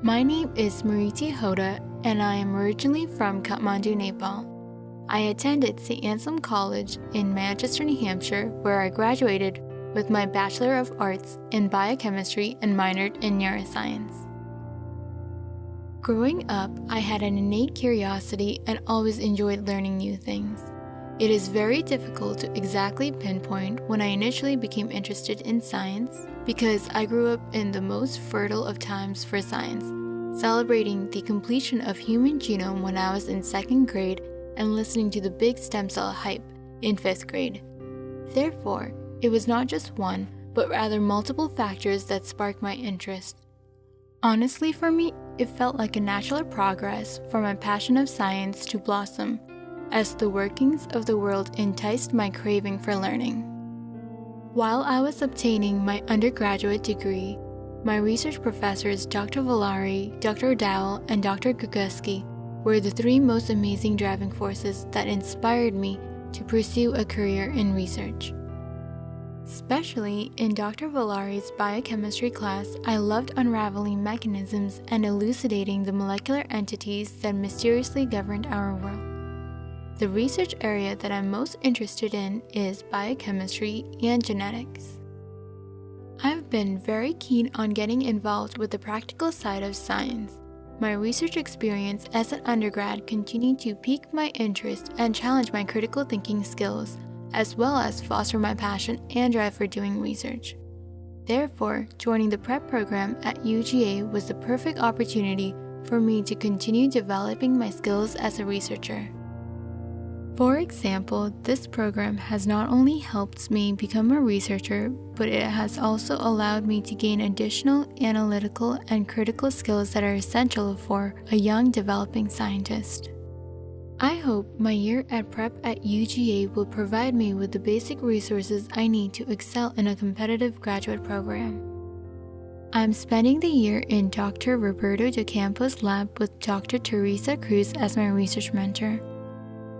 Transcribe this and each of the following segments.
My name is Smriti Hoda, and I am originally from Kathmandu, Nepal. I attended St. Anselm College in Manchester, New Hampshire, where I graduated with my Bachelor of Arts in Biochemistry and minored in Neuroscience. Growing up, I had an innate curiosity and always enjoyed learning new things. It is very difficult to exactly pinpoint when I initially became interested in science because I grew up in the most fertile of times for science, celebrating the completion of human genome when I was in 2nd grade and listening to the big stem cell hype in 5th grade. Therefore, it was not just one, but rather multiple factors that sparked my interest. Honestly, for me, it felt like a natural progress for my passion of science to blossom, as the workings of the world enticed my craving for learning. While I was obtaining my undergraduate degree, my research professors Dr. Vallari, Dr. Dowell, and Dr. Guguski were the 3 most amazing driving forces that inspired me to pursue a career in research. Especially in Dr. Vallari's biochemistry class, I loved unraveling mechanisms and elucidating the molecular entities that mysteriously governed our world. The research area that I'm most interested in is biochemistry and genetics. I've been very keen on getting involved with the practical side of science. My research experience as an undergrad continued to pique my interest and challenge my critical thinking skills, as well as foster my passion and drive for doing research. Therefore, joining the PREP program at UGA was the perfect opportunity for me to continue developing my skills as a researcher. For example, this program has not only helped me become a researcher, but it has also allowed me to gain additional analytical and critical skills that are essential for a young developing scientist. I hope my year at PREP at UGA will provide me with the basic resources I need to excel in a competitive graduate program. I'm spending the year in Dr. Roberto de Campos' lab with Dr. Teresa Cruz as my research mentor.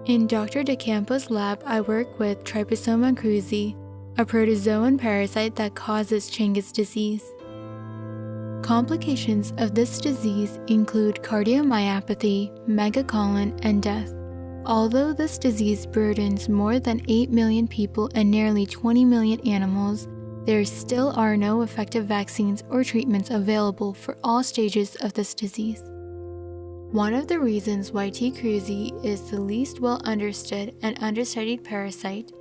In Dr. de Campos' lab, I work with Trypanosoma cruzi, a protozoan parasite that causes Chang's disease. Complications of this disease include cardiomyopathy, megacolon, and death. Although this disease burdens more than 8 million people and nearly 20 million animals, there still are no effective vaccines or treatments available for all stages of this disease. One of the reasons why T. cruzi is the least well understood and understudied parasite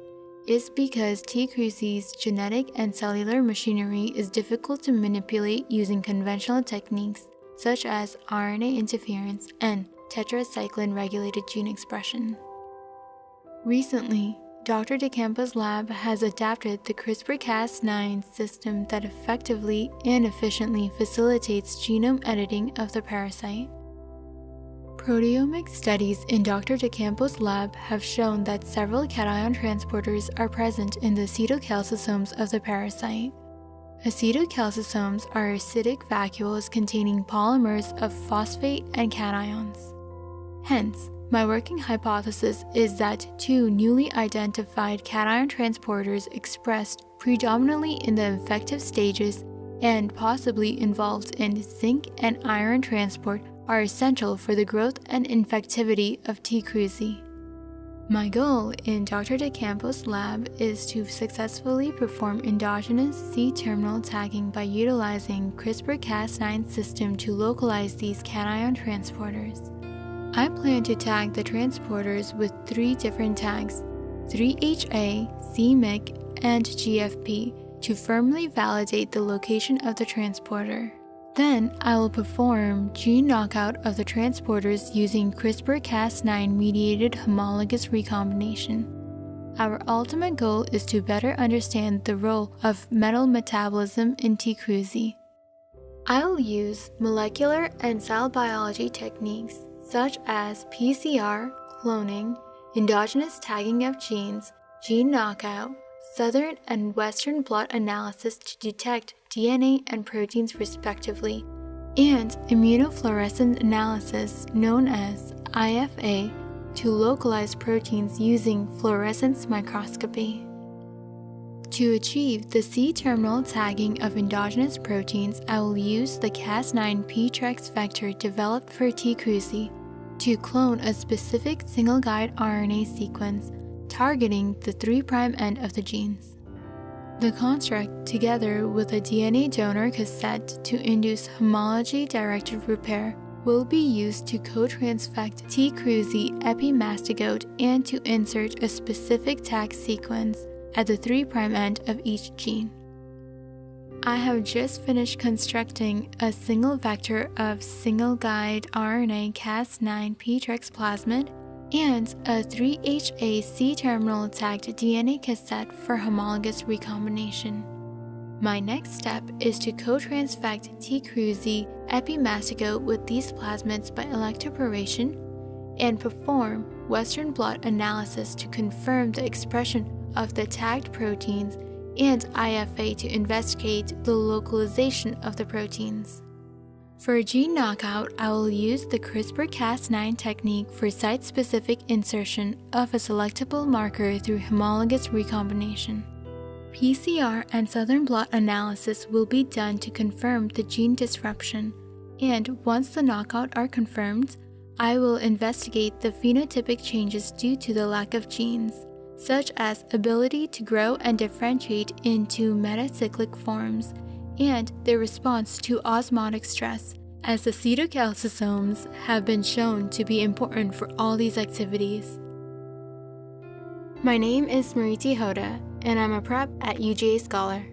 is because T. cruzi's genetic and cellular machinery is difficult to manipulate using conventional techniques such as RNA interference and tetracycline-regulated gene expression. Recently, Dr. de Campos' lab has adapted the CRISPR-Cas9 system that effectively and efficiently facilitates genome editing of the parasite. Proteomic studies in Dr. de Campos' lab have shown that several cation transporters are present in the acetylcalcisomes of the parasite. Acetylcalcisomes are acidic vacuoles containing polymers of phosphate and cations. Hence, my working hypothesis is that 2 newly identified cation transporters expressed predominantly in the infective stages and possibly involved in zinc and iron transport are essential for the growth and infectivity of T. cruzi. My goal in Dr. de Campos' lab is to successfully perform endogenous C-terminal tagging by utilizing CRISPR-Cas9 system to localize these cation transporters. I plan to tag the transporters with 3 different tags, 3HA, CMYC, and GFP, to firmly validate the location of the transporter. Then, I will perform gene knockout of the transporters using CRISPR-Cas9 mediated homologous recombination. Our ultimate goal is to better understand the role of metal metabolism in T. cruzi. I'll use molecular and cell biology techniques such as PCR, cloning, endogenous tagging of genes, gene knockout, Southern and Western blot analysis to detect DNA and proteins respectively, and immunofluorescence analysis known as IFA to localize proteins using fluorescence microscopy. To achieve the C-terminal tagging of endogenous proteins, I will use the Cas9-PTREX vector developed for T. cruzi to clone a specific single-guide RNA sequence targeting the 3' end of the genes. The construct, together with a DNA donor cassette to induce homology-directed repair, will be used to co-transfect T. cruzi epimastigote and to insert a specific tag sequence at the 3' end of each gene. I have just finished constructing a single vector of single-guide RNA Cas9-PTREX plasmid and a 3HA C-terminal tagged DNA cassette for homologous recombination. My next step is to co-transfect T. cruzi epimastigote with these plasmids by electroporation and perform Western blot analysis to confirm the expression of the tagged proteins and IFA to investigate the localization of the proteins. For gene knockout, I will use the CRISPR-Cas9 technique for site-specific insertion of a selectable marker through homologous recombination. PCR and Southern blot analysis will be done to confirm the gene disruption, and once the knockout are confirmed, I will investigate the phenotypic changes due to the lack of genes, such as ability to grow and differentiate into metacyclic forms, and their response to osmotic stress, as the acetylcalcisomes have been shown to be important for all these activities. My name is Smriti Hoda, and I'm a PrEP at UGA Scholar.